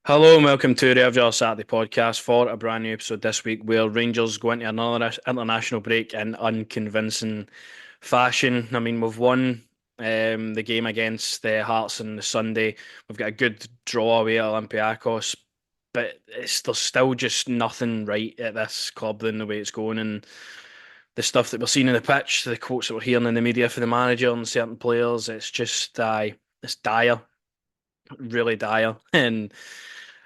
Hello and welcome to the Revger Saturday podcast for a brand new episode this week where Rangers go into another international break in unconvincing fashion. I mean, we've won the game against the Hearts on the Sunday. We've got a good draw away at Olympiacos, but there's still just nothing right at this club than the way it's going. And the stuff that we're seeing in the pitch, the quotes that we're hearing in the media for the manager and certain players, it's just it's dire, really dire. And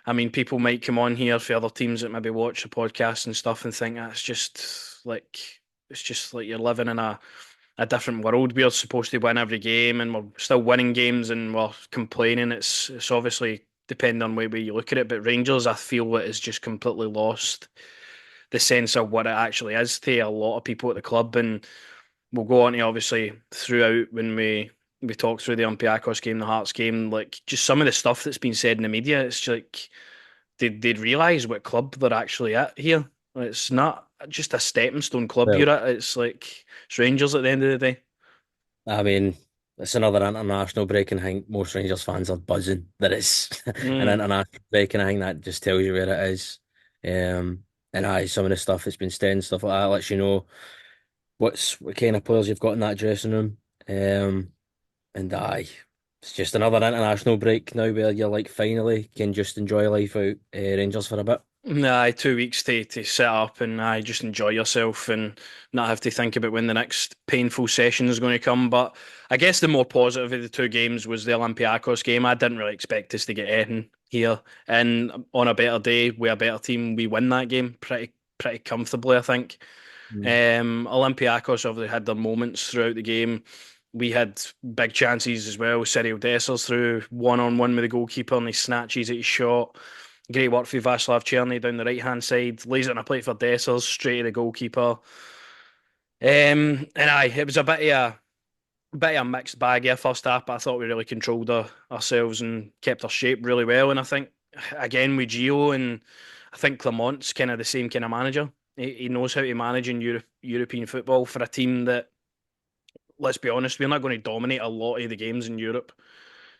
I mean, people might come on here for other teams that maybe watch the podcast and stuff and think that's just like it's just like you're living in a different world. We're supposed to win every game and we're still winning games and we're complaining. It's obviously depending on the way you look at it, but Rangers, I feel it is just completely lost the sense of what it actually is to a lot of people at the club. And we'll go on to obviously throughout when we talk through the Olympiacos game, the Hearts game, like just some of the stuff that's been said in the media. It's like they'd realise what club they're actually at here. It's not just a stepping stone club Well, you're at. It's like it's Rangers at the end of the day. I mean, it's another international break, and I think most Rangers fans are buzzing that it's an Mm. international break, and I think that just tells you where it is. And aye, some of the stuff that's been said and stuff like that lets you know what kind of players you've got in that dressing room. And aye, it's just another international break now where you're like finally can just enjoy life out Rangers for a bit. Nah, 2 weeks to set up and just enjoy yourself and not have to think about when the next painful session is going to come. But I guess the more positive of the two games was the Olympiacos game. I didn't really expect us to get anything here, and on a better day, with a better team, we win that game pretty comfortably, I think. Mm. Olympiacos obviously had their moments throughout the game. We had big chances as well. Cyril Dessers through one-on-one with the goalkeeper and he snatches at his shot. Great work for Václav Černý down the right-hand side. Lays it on a plate for Dessers, straight to the goalkeeper. And it was a bit of a mixed bag here first half, but I thought we really controlled ourselves and kept our shape really well. And I think again with Gio and I think Clement's kind of the same kind of manager. He knows how to manage in European football for a team that, let's be honest, we're not going to dominate a lot of the games in Europe.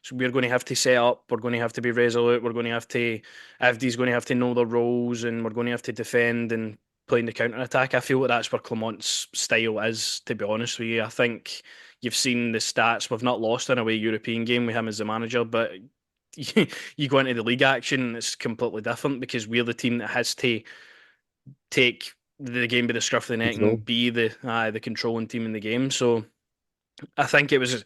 So we're going to have to set up, we're going to have to be resolute, we're going to have to, Avdi's going to have to know their roles, and we're going to have to defend and play in the counter attack. I feel like that's where Clement's style is, to be honest with you. I think you've seen the stats. We've not lost in a away European game with him as the manager, but you go into the league action, it's completely different because we're the team that has to take the game by the scruff of the neck Control. and be the controlling team in the game. So I think it was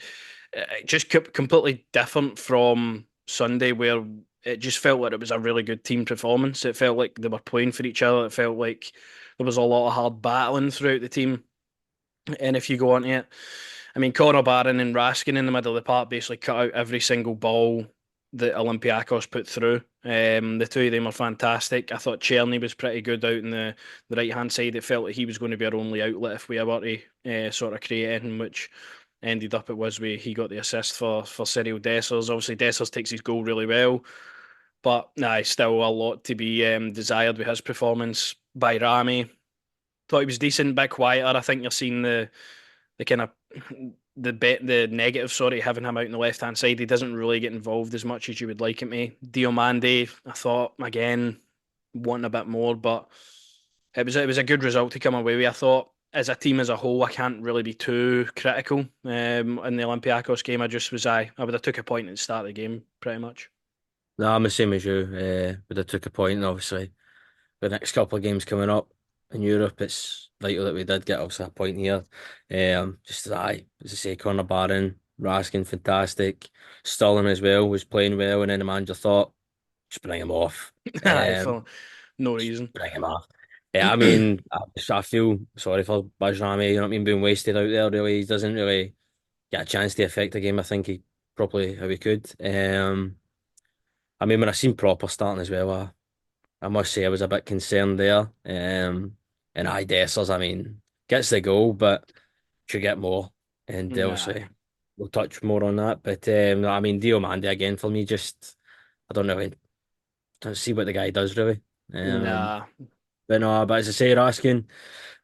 just completely different from Sunday, where it just felt like it was a really good team performance. It felt like they were playing for each other. It felt like there was a lot of hard battling throughout the team. And if you go on to it, I mean, Connor Barron and Raskin in the middle of the park basically cut out every single ball that Olympiacos put through. The two of them are fantastic. I thought Czerny was pretty good out in the right hand side. It felt like he was going to be our only outlet if we were to sort of create anything, which ended up it was where he got the assist for Cyril Dessers. Obviously, Dessers takes his goal really well, but still a lot to be desired with his performance. By Rami, thought he was decent, bit quieter. I think you're seeing the kind of the negative, sorry, having him out on the left hand side. He doesn't really get involved as much as you would like him to. Diomande, I thought again wanting a bit more, but it was a good result to come away with. I thought as a team as a whole, I can't really be too critical. In the Olympiacos game, I would have took a point at the start of the game, pretty much. No, I'm the same as you. But I took a point, and obviously the next couple of games coming up in Europe, it's vital that we did get obviously a point here. Just as as I say, Connor Barron, Raskin, fantastic. Sterling as well was playing well, and then the manager thought, just bring him off. Aye, Um, for no just reason. bring him off. Yeah, I mean, I feel sorry for Bajrami, you know what I mean, being wasted out there. Really, he doesn't really get a chance to affect the game. I think he probably how he could. I mean, when I seen Proper starting as well, I must say I was a bit concerned there. And Dessers, I mean, gets the goal, but should get more. And Aye. obviously, we'll touch more on that. But no, I mean, Diomande again for me, just I don't know, I don't see what the guy does really. Um, Nah. but no, but as I say, Raskin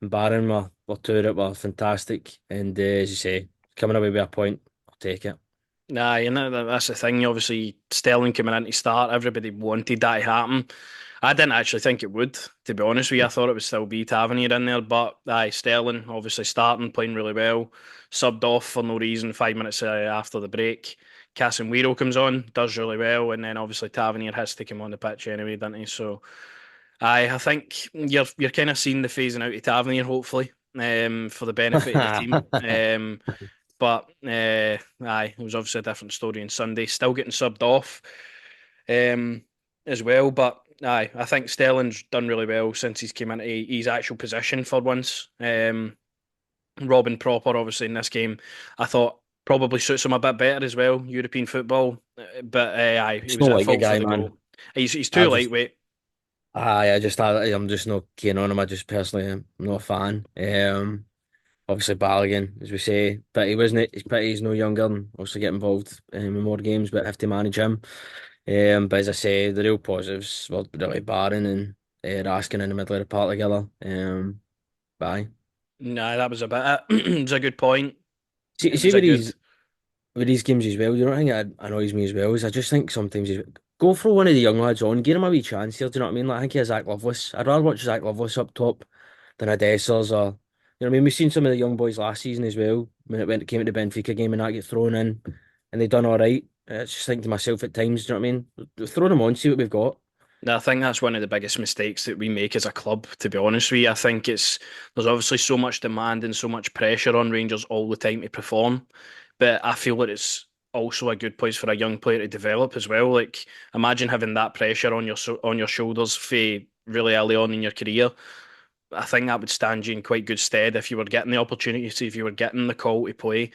and Barron were two that were fantastic. And as you say, coming away with a point, I'll take it. Nah, you know that's the thing. Obviously, Sterling coming in to start, everybody wanted that to happen. I didn't actually think it would, to be honest with you. I thought it would still be Tavernier in there, but aye, Sterling obviously starting, playing really well, subbed off for no reason 5 minutes after the break. Casemiro comes on, does really well, and then obviously Tavernier has to come on the pitch anyway, doesn't he? So aye, I think you're kind of seeing the phasing out of Tavernier, hopefully, for the benefit of the team. But aye, it was obviously a different story on Sunday. Still getting subbed off um, as well. But aye, I think Sterling's done really well since he's came into his actual position for once. Robin Proper, obviously, in this game, I thought probably suits him a bit better as well, European football. But aye, he Just was not at like the fault for guy, the man. goal. He's too I just, lightweight. I'm just not keen on him. I just personally am not a fan. Obviously Balogun, as we say, but he wasn't. It's pity he's no younger and obviously get involved in more games, but have to manage him. But as I say, the real positives were really Barron and Raskin in the middle of the park together. Bye. Nah, that was a bit. It was a good point. See, It see was a with good. these games as well, you know what I think annoys me as well is I just think sometimes go for one of the young lads on, give him a wee chance here. Do you know what I mean? Like I think of Zach Loveless. I'd rather watch Zach Loveless up top than a Dessers or you know what I mean. We've seen some of the young boys last season as well when it came to the Benfica game and that get thrown in and they done all right. I just think to myself at times, do you know what I mean? Throw them on, see what we've got. I think that's one of the biggest mistakes that we make as a club, to be honest with you. I think there's obviously so much demand and so much pressure on Rangers all the time to perform. But I feel that it's also a good place for a young player to develop as well. Like imagine having that pressure on on your shoulders for really early on in your career. I think that would stand you in quite good stead if you were getting the opportunity, see if you were getting the call to play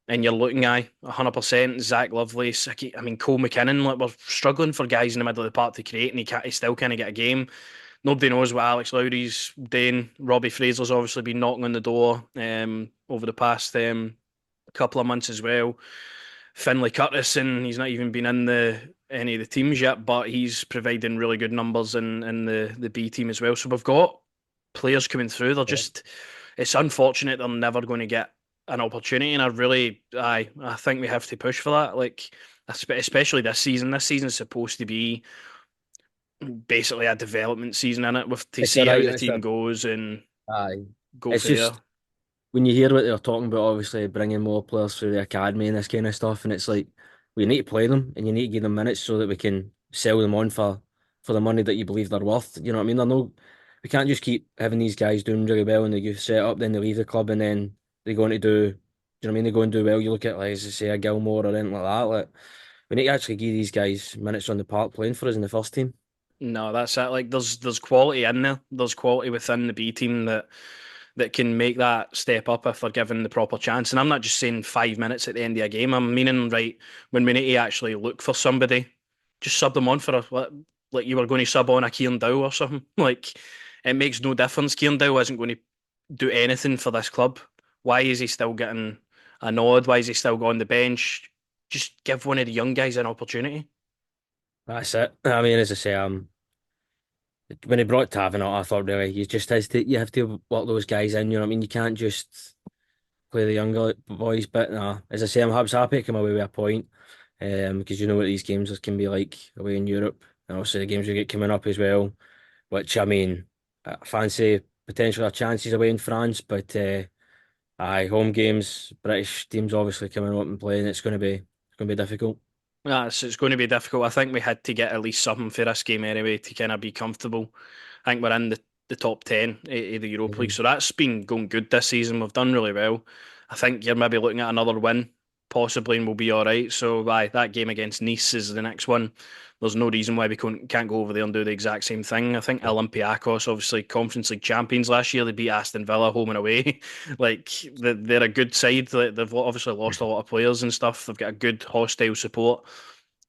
and you're looking at 100% Zach Lovelace. I mean, Cole McKinnon, like, we're struggling for guys in the middle of the park to create, and he still kind of get a game. Nobody knows what Alex Lowry's doing. Robbie Fraser's obviously been knocking on the door over the past couple of months as well. Finlay Curtis, and he's not even been in the any of the teams yet, but he's providing really good numbers in the B team as well. So we've got players coming through. It's unfortunate they're never going to get an opportunity, and I think we have to push for that. Like especially this season. This season's supposed to be basically a development season in it, with to It's see a how right, the it's team a goes and aye. go It's for there. just when you hear what they're talking about, obviously bringing more players through the academy and this kind of stuff, and it's like we need to play them and you need to give them minutes so that we can sell them on for the money that you believe they're worth. You know what I mean? They're no, we can't just keep having these guys doing really well in the youth setup, then they leave the club and then they go on to do. Do you know what I mean? They go and do well. You look at like as I say a Gilmore or anything like that. Like we need to actually give these guys minutes on the park playing for us in the first team. No, that's it. Like there's quality in there. There's quality within the B team that can make that step up if they're given the proper chance. And I'm not just saying 5 minutes at the end of a game. I'm meaning right when we need to actually look for somebody, just sub them on for like you were going to sub on a Kieran Dow or something. Like it makes no difference. Kieran Dow isn't going to do anything for this club. Why is he still getting a nod? Why is he still on the bench? Just give one of the young guys an opportunity. That's it. I mean, as I say, when he brought Tavernier, I thought really you just has to you have to work those guys in. You know what I mean? You can't just play the younger boys. But nah, as I say, I'm happy to come away with a point. Because you know what these games can be like away in Europe, and also the games we get coming up as well. Which I mean, I fancy potentially our chances away in France, but aye, home games, British teams obviously coming up and playing. It's going to be difficult. Yeah, so it's going to be difficult. I think we had to get at least something for this game anyway to kind of be comfortable. I think we're in the top 10 of the Europa League, Mhm. so that's been going good this season. We've done really well. I think you're maybe looking at another win, possibly, and we'll be all right. So, that game against Nice is the next one. There's no reason why we can't go over there and do the exact same thing. I think Olympiacos, obviously Conference League champions last year, they beat Aston Villa home and away. Like they're a good side. They've obviously lost a lot of players and stuff. They've got a good hostile support.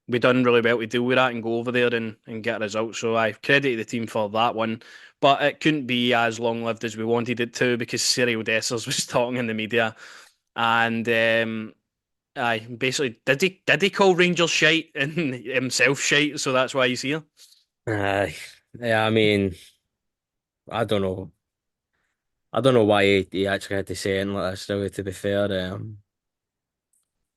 We done really well to deal with that and go over there and get a result. So I credit the team for that one. But it couldn't be as long lived as we wanted it to because Cyril Dessers was talking in the media and I basically did he call Rangers shite and himself shite, so that's why he's here. Aye, yeah. I mean, I don't know. I don't know why he actually had to say anything like that. Still, to be fair,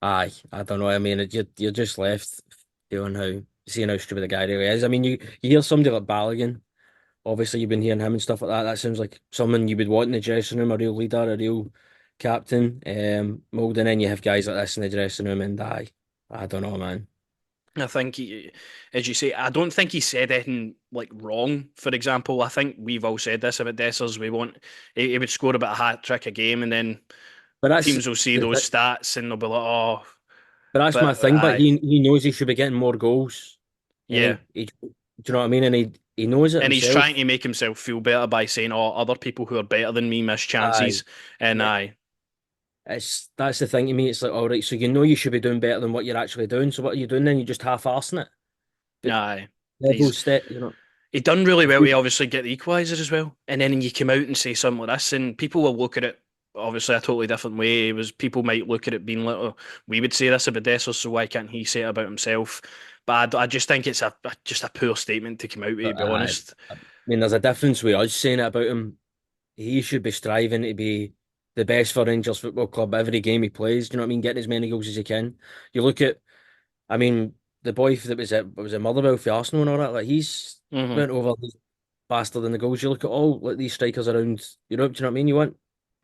Aye, I don't know. I mean, you're just left feeling seeing how stupid the guy really is. I mean, you hear somebody like Balogun. Obviously, you've been hearing him and stuff like that. That sounds like someone you would want in the dressing room, a real leader, a real captain. Molding in, you have guys like this in the dressing room, and I don't know, man. I think, as you say, I don't think he said anything like wrong. For example, I think we've all said this about Dessers. We want he would score about a hat trick a game, and then But that's teams will see the those th stats and they'll be like, "Oh," but that's my but thing. But he knows he should be getting more goals, and yeah, do you know what I mean? And he knows it and he's himself. trying to make himself feel better by saying, "Oh, other people who are better than me miss Aye, chances," and and that's the thing to me. It's like, all right, so you know you should be doing better than what you're actually doing. So what are you doing then? You just half-arsing it. But aye, level he's step, you know. he done really If well to you, obviously get the equaliser as well. And then you come out and say something like this, and people will look at it obviously a totally different way. It was people might look at it being like, oh, we would say this about Dessers, so why can't he say it about himself? But I just think it's just a poor statement to come out with, to be honest. I mean, there's a difference with us saying it about him. He should be striving to be the best for Rangers Football Club every game he plays. Do you know what I mean? Getting as many goals as he can. You look at, I mean, the boy that was at Motherwell for Arsenal and all that. Like he's Hmm. went over faster than the goals. You look at all like these strikers around Europe. Do you know what I mean?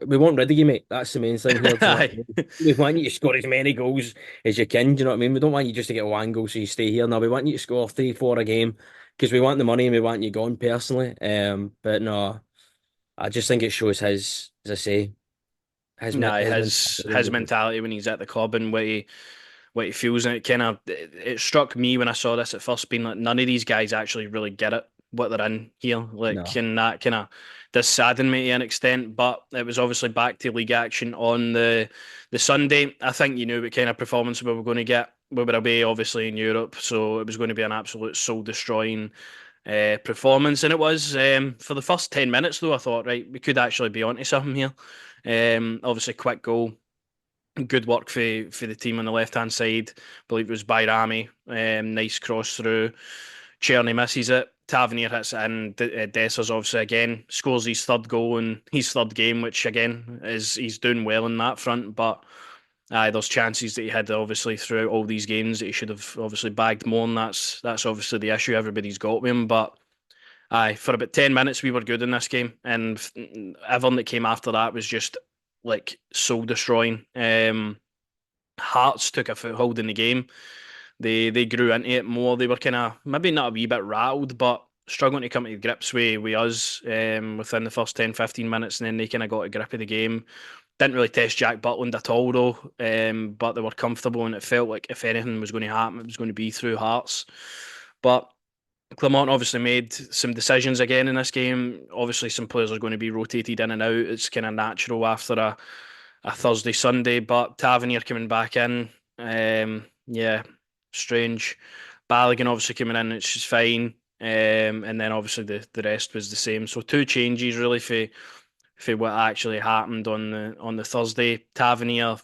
We want rid of you, mate. That's the main thing here. Do you know what I Aye. mean? We want you to score as many goals as you can. Do you know what I mean? We don't want you just to get one goal so you stay here. No, we want you to score three, four a game because we want the money and we want you gone personally. But no, I just think it shows his, as I say, Nah, his his mentality. mentality when he's at the club and what he feels, and it struck me when I saw this at first, being like none of these guys actually really get it what they're in here, like, No, and that kind of does sadden me to an extent. But it was obviously back to league action on the Sunday. I think you knew what kind of performance we were going to get. We were away, obviously, in Europe, so it was going to be an absolute soul destroying performance, and it was. For the first 10 minutes, though, I thought, right, we could actually be onto something here. Obviously, quick goal, good work for the team on the left hand side. I believe it was Bayrami. Nice cross through. Cherny misses it. Tavernier hits it in. Dessers obviously again scores his third goal in his third game, which again is he's doing well in that front. But there's chances that he had obviously throughout all these games that he should have obviously bagged more, and that's obviously the issue everybody's got with him. But for about 10 minutes we were good in this game, and everything that came after that was just like soul destroying. Hearts took a foothold in the game. They grew into it more. They were kind of maybe not a wee bit rattled, but struggling to come to grips with us within the first 10, 15 minutes, and then they kind of got a grip of the game. Didn't really test Jack Butland at all though, but they were comfortable, and it felt like if anything was going to happen, it was going to be through Hearts. But Clermont obviously made some decisions again in this game. Obviously, some players are going to be rotated in and out. It's kind of natural after a Thursday, Sunday, but Tavernier coming back in. Yeah, strange. Balogun obviously coming in, it's just fine. And then obviously the rest was the same. So two changes really for what actually happened on the Thursday. Tavernier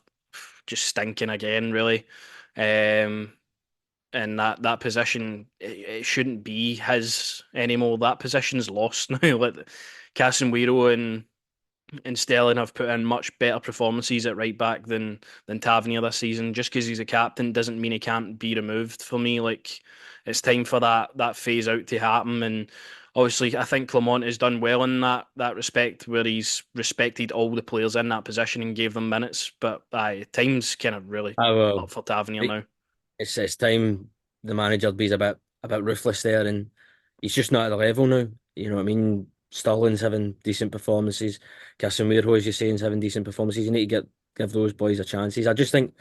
just stinking again, really. Um, and that position it shouldn't be his anymore. That position's lost now. Like Casemiro and Sterling have put in much better performances at right back than Tavernier this season. Just because he's a captain doesn't mean he can't be removed for me. Like it's time for that phase out to happen. And obviously, I think Clement has done well in that respect, where he's respected all the players in that position and gave them minutes. But time's kind of really I will. up for Tavernier now. It's time the manager be a bit ruthless there, and he's just not at the level now. You know what I mean? Sterling's having decent performances. Casemiro, as you're saying, is having decent performances. You need to give those boys a chances. I just think,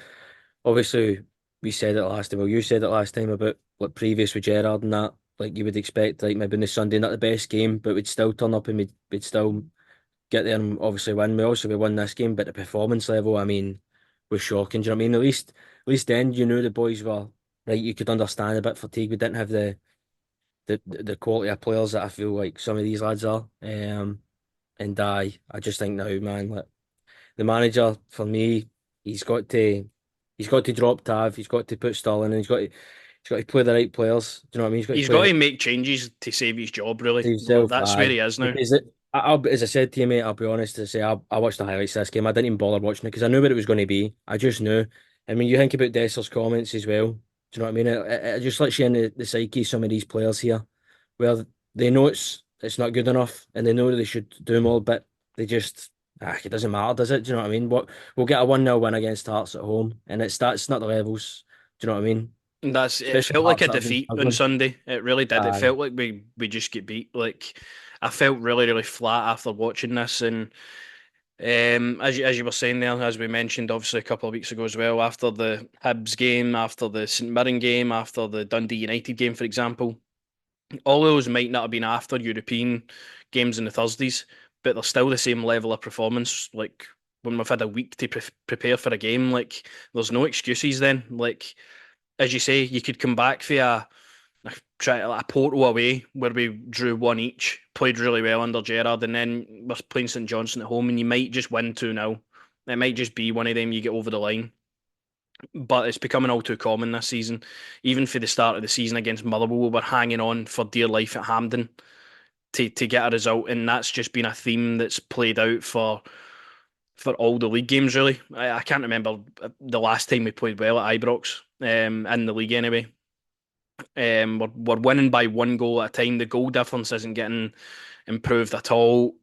obviously, we said it last time. Well, you said it last time about like previous with Gerrard and that. Like you would expect, like maybe on the Sunday, not the best game, but we'd still turn up and we'd still get there and obviously win. We won this game, but the performance level, I mean, was shocking. Do you know what I mean? At least then you knew the boys were right. You could understand a bit fatigue. We didn't have the quality of players that I feel like some of these lads are. And I just think now, man, like the manager for me, he's got to he's got to drop Tav. He's got to put Sterling in. He's got to play the right players. Do you know what I mean? He's got to He's got play to make changes to save his job, really. himself. That's where Aye, he is now. because as I said to you, mate, I'll be honest to say I watched the highlights of this game. I didn't even bother watching it because I knew what it was going to be. I just knew. I mean, you think about Desser's comments as well. Do you know what I mean? It just lets you in the psyche of some of these players here, where they know it's not good enough, and they know that they should do more, but they just it doesn't matter, does it? Do you know what I mean? We'll get a 1-0 win against Hearts at home, and that's not the levels. Do you know what I mean? And it Especially felt like Hearts a that have been defeat on struggling. Sunday. It really did. It Aye. felt like we just get beat. Like I felt really really flat after watching this, and as you were saying there, as we mentioned, obviously a couple of weeks ago as well, after the Hibs game, after the St Mirren game, after the Dundee United game, for example, all those might not have been after European games on the Thursdays, but they're still the same level of performance. Like when we've had a week to prepare for a game, like there's no excuses then. Like as you say, you could come back for a Porto away where we drew one each, played really well under Gerrard, and then we're playing St Johnstone at home, and you might just win 2-0. It might just be one of them you get over the line. But it's becoming all too common this season. Even for the start of the season against Motherwell, we were hanging on for dear life at Hampden to get a result, and that's just been a theme that's played out for all the league games. Really, I can't remember the last time we played well at Ibrox, in the league anyway. We're winning by one goal at a time. The goal difference isn't getting improved at all.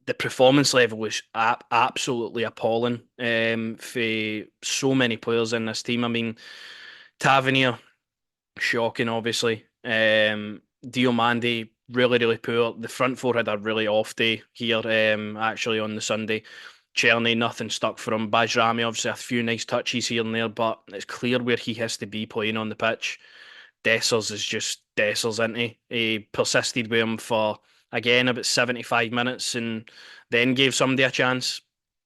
The performance level was absolutely appalling for so many players in this team. I mean, Tavernier, shocking, obviously. Diomande, really, really poor. The front four had a really off day here, actually, on the Sunday. Cherny, nothing stuck for him. Bajrami, obviously, a few nice touches here and there, but it's clear where he has to be playing on the pitch. Dessers is just Dessers, isn't he? He persisted with him for, again, about 75 minutes and then gave somebody a chance.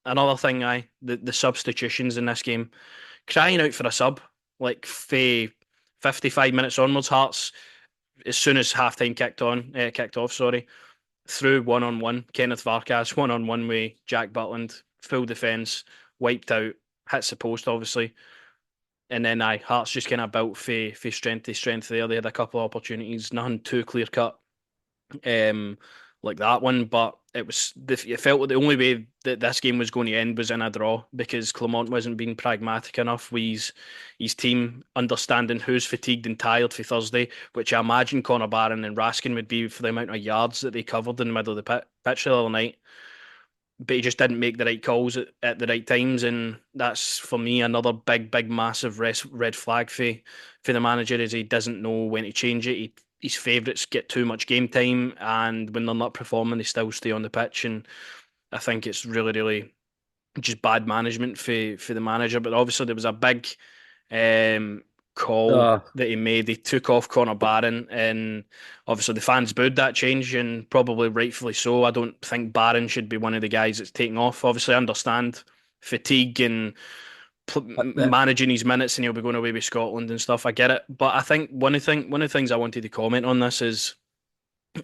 Another thing, the substitutions in this game, crying out for a sub, like, 55 minutes onwards, Hearts, as soon as halftime kicked off, sorry, through one on one, Kenneth Varkas, one on one with Jack Butland, full defence, wiped out, hits the post, obviously. And then Hearts just kind of built for strength to strength there. They had a couple of opportunities, nothing too clear cut, um, like that one. But it felt like the only way that this game was going to end was in a draw because Clement wasn't being pragmatic enough with his team, understanding who's fatigued and tired for Thursday, which I imagine Connor Barron and Raskin would be for the amount of yards that they covered in the middle of the pitch the other night, but he just didn't make the right calls at the right times, and that's for me another big, massive red flag for the manager is he doesn't know when to change it. His favourites get too much game time, and when they're not performing, they still stay on the pitch, and I think it's really, really just bad management for the manager. But obviously there was a big um, call Uh, that he made. He took off Connor Barron, and obviously the fans booed that change, and probably rightfully so. I don't think Barron should be one of the guys that's taking off. Obviously, I understand fatigue and but managing his minutes, and he'll be going away with Scotland and stuff. I get it, but I think one of the things I wanted to comment on this is.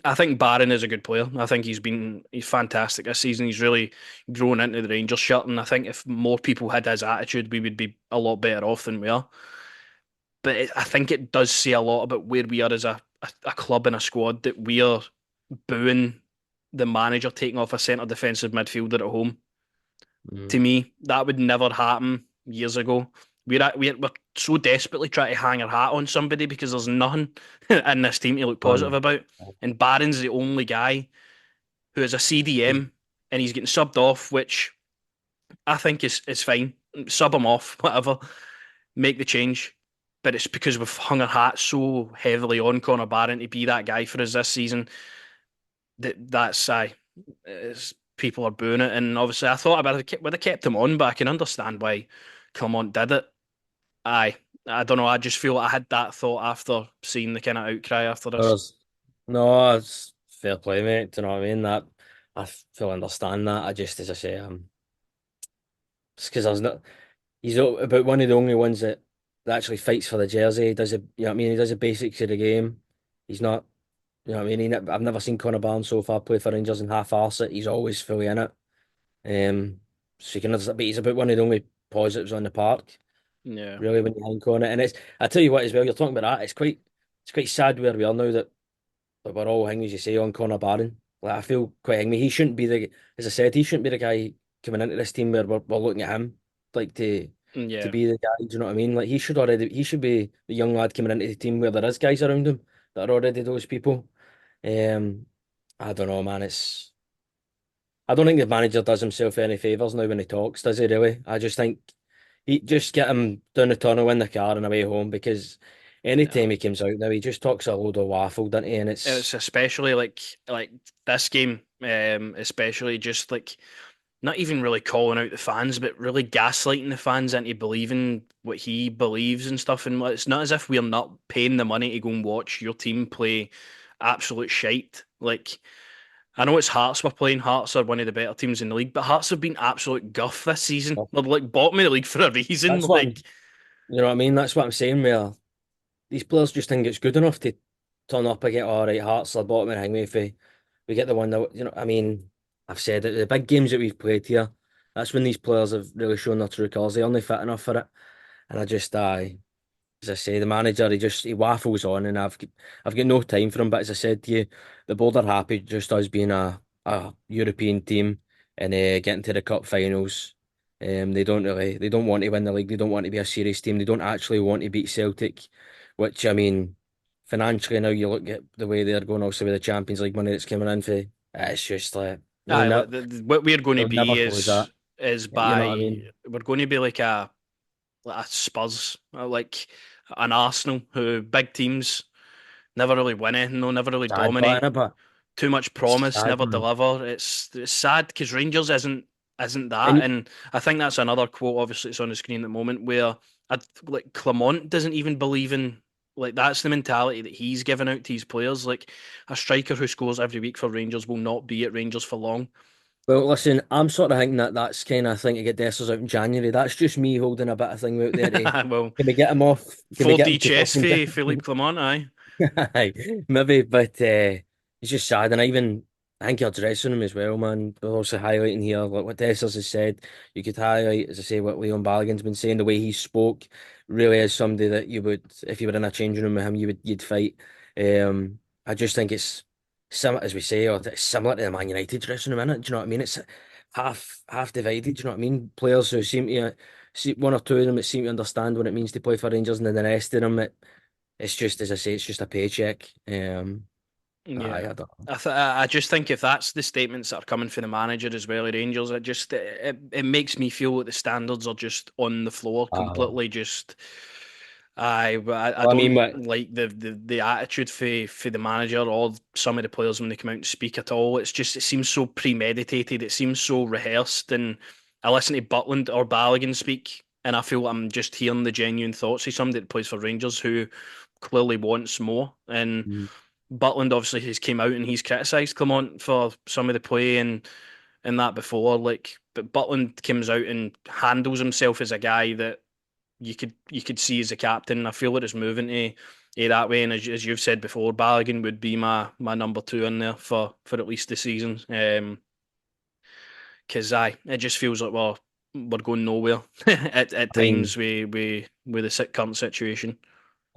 I think Barron is a good player. I think he's fantastic this season. He's really grown into the Rangers shirt, and I think if more people had his attitude, we would be a lot better off than we are. But I think it does say a lot about where we are as a club and a squad that we are booing the manager taking off a centre defensive midfielder at home. To mm, me, that would never happen years ago. We're so desperately trying to hang our hat on somebody because there's nothing in this team to look positive um, about. And Barron's the only guy who is a CDM and he's getting subbed off, which I think is fine. Sub him off, whatever, make the change. But it's because we've hung our hat so heavily on Connor Barron to be that guy for us this season that's people are booing it. And obviously, I thought about it would have kept him on, but I can understand why Clement did it. Aye, I don't know. I just feel I had that thought after seeing the kind of outcry after this. there's no, it's fair play, mate. Do you know what I mean? That I fully understand that. I just, as I say, just because there's not. He's about one of the only ones that actually fights for the jersey. He does a, you know what I mean? He does the basics of the game. He's not, you know what I mean? I've never seen Connor Barnes so far play for Rangers and half-arse it. He's always fully in it. So you can understand, but he's about one of the only positives on the park, Yeah, really, when you think on it. And I tell you what, as well, you're talking about that. It's quite sad where we are now that we're all hanging, as you say, on Connor Barron. Like I feel quite angry. He shouldn't be as I said, he shouldn't be the guy coming into this team where we're looking at him like to. to Yeah. be the guy. Do you know what I mean? Like he should be the young lad coming into the team where there is guys around him that are already those people. Um, I don't know, man. I don't think the manager does himself any favours now when he talks, does he? Really? I just think he just get him down the tunnel in the car and away home because No. anytime he comes out now, he just talks a load of waffle, doesn't he? And It's it's especially like this game, especially just like not even really calling out the fans, but really gaslighting the fans into believing what he believes and stuff. And it's not as if we're not paying the money to go and watch your team play absolute shite. Like, I know it's Hearts we're playing. Hearts are one of the better teams in the league, but Hearts have been absolute guff this season. They're like bottom of the league for a reason. that's what Like, I'm, you know what I mean? That's what I'm saying. Where these players just think it's good enough to turn up and get all right, Hearts are bottom and hang me if we get the one that I mean, I've said it, the big games that we've played here, that's when these players have really shown their true colours. They only fit enough for it. And I just as I say, the manager he waffles on and I've got no time for him. But as I said to you, the board are happy just us being a European team and getting to the cup finals. They don't want to win the league. They don't want to be a serious team. They don't actually want to beat Celtic, which I mean, financially now you look at the way they're going also with the Champions League money that's coming in for it's just like aye, like what we're going to they'll never be close that. is You know what I by mean? we're going to be like a Spurs, like an Arsenal, who big teams never really win anything, no, never really Sad, but dominate. but Too much it's promise, sad, never man. deliver. It's sad because Rangers isn't that, And and I think that's another quote. Obviously, it's on the screen at the moment where like Clement doesn't even believe in. Like that's the mentality that he's given out to his players. Like a striker who scores every week for Rangers will not be at Rangers for long. well, listen, I'm sort of thinking that that's kind of thing to get Dessers out in January. That's just me holding a bit of thing out there. Well, Can we get him off? Can we get him 4D to chess fucking for Philippe Clement, aye. Aye, maybe, but it's just sad. And I think you're dressing him as well, man. They're also highlighting here, like what Dessers has said. You could highlight, as I say, what Leon Balogun's been saying. The way he spoke really is somebody that you would, if you were in a changing room with him, you'd fight. I just think it's similar, as we say, or it's similar to the Man United dressing room, innit? Do you know what I mean? It's half divided. Do you know what I mean? Players who seem to see one or two of them that seem to understand what it means to play for Rangers, and then the rest of them, it's just as I say, it's just a paycheck. Yeah. I don't know. I just think if that's the statements that are coming from the manager as well at Rangers, it makes me feel that the standards are just on the floor Uh, completely. Just I well, I mean, don't what like the attitude for the manager or some of the players when they come out and speak at all. It's just it seems so premeditated. It seems so rehearsed. And I listen to Butland or Balogun speak, and I feel I'm just hearing the genuine thoughts of somebody that plays for Rangers who clearly wants more. And mm, Butland obviously has came out and he's criticised Clement for some of the play and that before. Like, but Butland comes out and handles himself as a guy that you could see as a captain. I feel that it's moving to that way. And as you've said before, Balogun would be my number two in there for at least the season. Because it just feels like we're going nowhere at I mean, times with the current situation.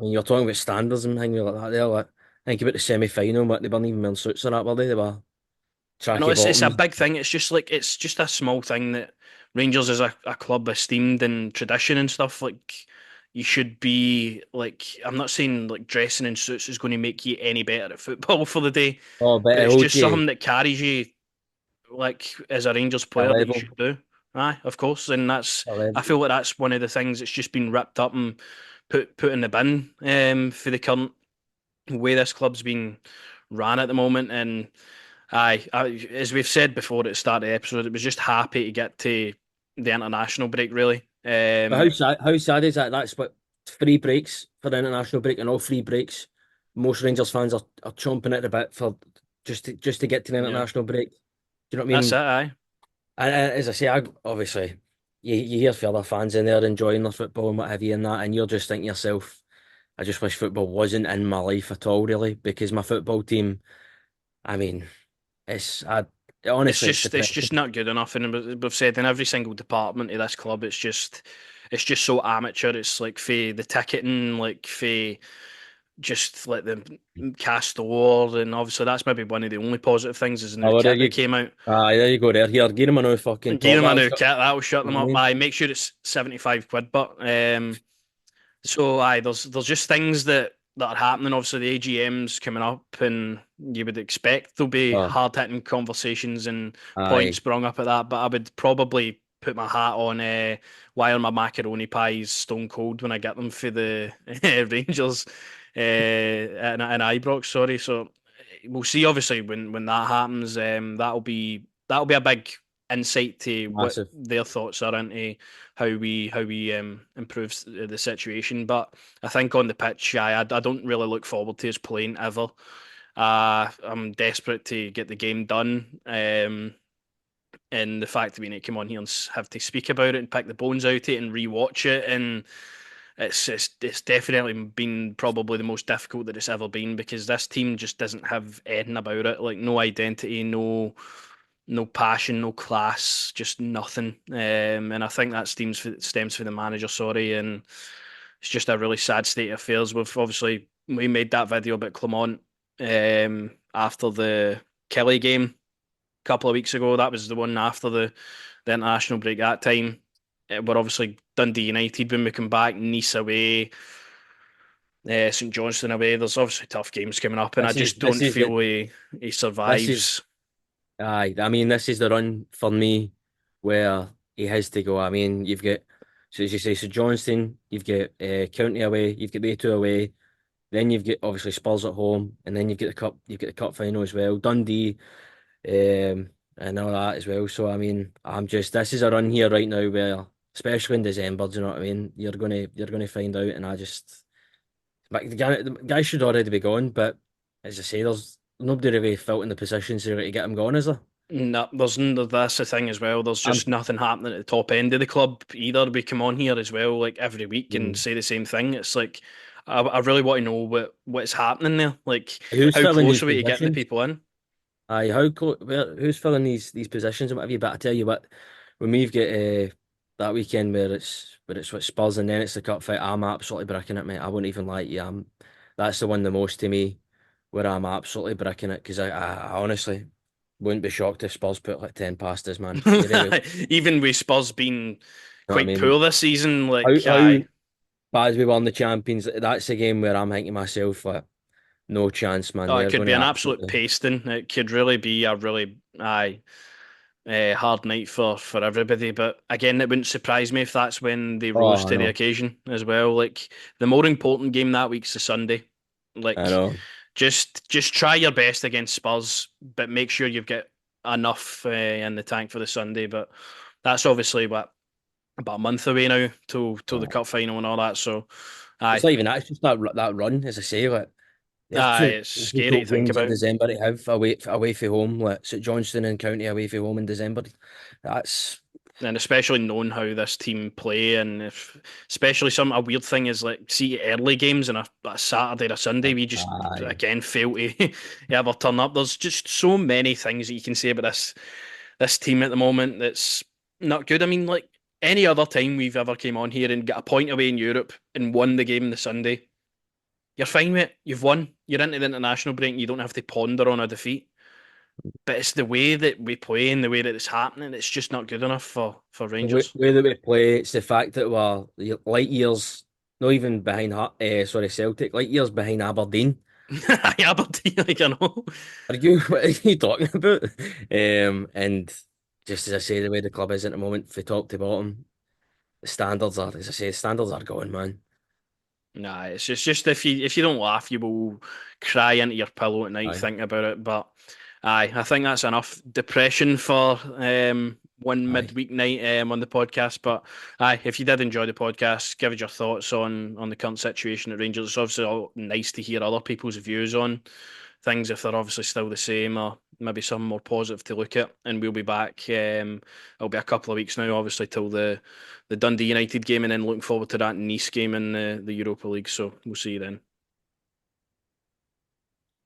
you're talking about standards and things like that. There, like think about the semi-final, but they weren't even wearing suits or that, were they? They were I know tracky it's a bottoms. big thing. It's just a small thing that Rangers is a club esteemed in tradition and stuff. Like you should be like I'm not saying like dressing in suits is going to make you any better at football for the day, Oh, but but it it's holds just you something that carries you like as a Rangers a player that you level, should do. Aye, of course, and that's a I level. feel like that's one of the things that's just been ripped up and put in the bin for the current way this club's been ran at the moment. And as we've said before at the start of the episode, it was just happy to get to the international break, really. But how sad is that? That's what 3 breaks for the international break, and all 3 breaks, most Rangers fans are chomping at the bit for just to get to the Yeah, international break. Do you know what I that's it. mean? Aye, And as I say, obviously, you hear for other fans in there enjoying their football and what have you and that, and you're just thinking to yourself, I just wish football wasn't in my life at all, really, because my football team, I mean, it's honestly, it's just depressing. not good enough. And we've said in every single department of this club, it's just so amateur. It's like for the ticketing, like for just let them cast the wall, and obviously that's maybe one of the only positive things is the new Oh, well, there kit that you, came out. there you go there. Here, give him a new fucking And gear top. them a That'll new shut. kit, that will shut You them know what I up. mean? I make sure it's 75 quid, but so aye, there's just things that are happening. Obviously, the AGM's coming up, and you would expect there'll be Oh, hard hitting conversations and points aye. sprung up at that. But I would probably put my hat on why are my macaroni pies stone cold when I get them for the Rangers and Ibrox. Sorry, so we'll see. Obviously, when that happens, that'll be a big insight to what Massive. their thoughts are into how we improve the situation. But I think on the pitch, I don't really look forward to us playing ever. I'm desperate to get the game done. And the fact that we need to come on here and have to speak about it and pick the bones out of it and rewatch it, and it's definitely been probably the most difficult that it's ever been because this team just doesn't have anything about it, like no identity, no passion, no class, just nothing. And I think that stems for the manager, sorry, and it's just a really sad state of affairs. We made that video about Clement after the Kelly game a couple of weeks ago. That was the one after the international break that time. We're obviously Dundee United when we come back, Nice away, St Johnstone away. There's obviously tough games coming up, and I This is just this don't is the feel he this is survives. aye. I mean, this is the run for me where he has to go. I mean, you've got so as you say, so Johnston, you've got County away, you've got the two away, then you've got obviously Spurs at home, and then you've got the cup final as well, Dundee, and all that as well. So I mean, this is a run here right now where, especially in December, do you know what I mean? You're gonna find out, and I just. Like the guy should already be gone, but as I say, there's nobody really felt in the position to get him gone, is there? No, that's the thing as well. There's I'm just nothing happening at the top end of the club either. We come on here as well, like every week, and mm. say the same thing. It's like I really want to know what's happening there. Like Who's how filling close these are we to getting the positions? people in? Aye, who's filling these positions and what have you? But I tell you what, when we've got that weekend where it's with Spurs and then it's the cup fight, I'm absolutely bricking it, mate. I wouldn't even lie to you. That's the one the most to me, where I'm absolutely bricking it because I honestly wouldn't be shocked if Spurs put like 10 past us, man. They really would. Even with Spurs being You know what I quite mean? poor this season, How like how bad we won the champions. That's a game where I'm thinking to myself, like, no chance, man. oh, it They're could going be to an absolute absolutely. pasting. It could really be a really hard night for everybody. But again, it wouldn't surprise me if that's when they rose Oh, I to the know, occasion as well. Like the more important game that week's the Sunday. I Like know. just try your best against Spurs, but make sure you've got enough in the tank for the Sunday. But that's obviously what about a month away now till the Oh. cup final and all that. So, It's aye, not even that. It's just that run, as I say. Like, there's aye, two it's scary to difficult think games in about. December to have away from home, like St Johnstone and County away from home in December. That's And especially knowing how this team play, and if especially some a weird thing is like see early games on a Saturday or a Sunday, we just aye. again fail to ever turn up. There's just so many things that you can say about this team at the moment that's not good. I mean, like any other time we've ever came on here and got a point away in Europe and won the game the Sunday, you're fine with it. You've won. You're into the international break. And you don't have to ponder on a defeat. But it's the way that we play and the way that it's happening. It's just not good enough for The way, Rangers. way that we play, it's the fact that we're light years, not even behind, Celtic, light years behind Aberdeen. Aberdeen, like I know. Are you, what are you talking about? And just as I say, the way the club is at the moment, from top to bottom, the standards are, as I say, the standards are going, man. Nah, it's just if you don't laugh, you will cry into your pillow at night Aye, thinking about it. But aye, I think that's enough depression for one aye, midweek night on the podcast. But aye, if you did enjoy the podcast, give us your thoughts on the current situation at Rangers. It's obviously all nice to hear other people's views on things if they're obviously still the same or maybe some more positive to look at. And we'll be back. It'll be a couple of weeks now, obviously, till the Dundee United game, and then looking forward to that Nice game in the Europa League. So we'll see you then.